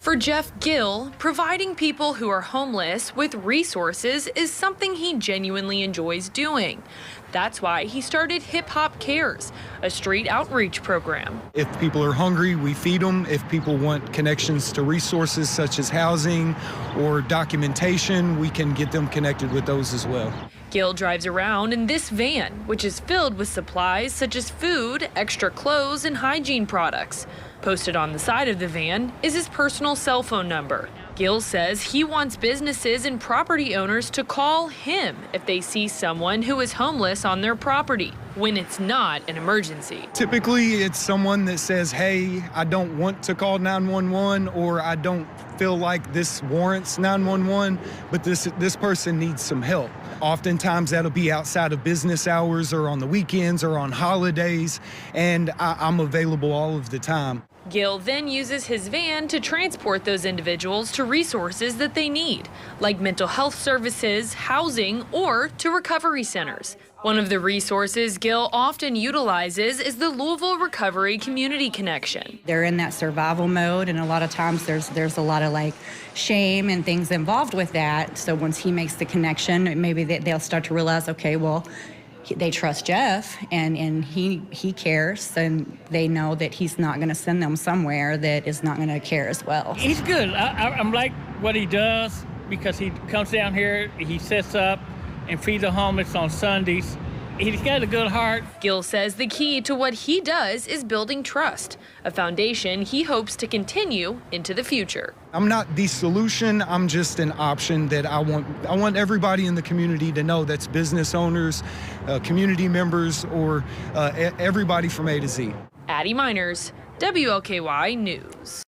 For Jeff Gill, providing people who are homeless with resources is something he genuinely enjoys doing. That's why he started Hip Hop Cares, a street outreach program. If people are hungry, we feed them. If people want connections to resources such as housing or documentation, we can get them connected with those as well. Gill drives around in this van, which is filled with supplies such as food, extra clothes, and hygiene products. Posted on the side of the van is his personal cell phone number. Gill says he wants businesses and property owners to call him if they see someone who is homeless on their property, when it's not an emergency. Typically, it's someone that says, hey, I don't want to call 911, or I don't feel like this warrants 911, but this person needs some help. Oftentimes that'll be outside of business hours or on the weekends or on holidays, and I'm available all of the time. Gill then uses his van to transport those individuals to resources that they need, like mental health services, housing, or to recovery centers. One of the resources Gill often utilizes is the Louisville Recovery Community Connection. They're in that survival mode, and a lot of times there's a lot of shame and things involved with that. So once he makes the connection, maybe they'll start to realize, okay, well, they trust Jeff and he cares, and they know that he's not going to send them somewhere that is not going to care as well. He's good. I'm like what he does, because he comes down here, he sets up and feeds the homeless on Sundays. He's got a good heart. Gill says the key to what he does is building trust, a foundation he hopes to continue into the future. I'm not the solution, I'm just an option that I want everybody in the community to know. That's business owners, community members, or everybody from A to Z. Addie Miners, WLKY News.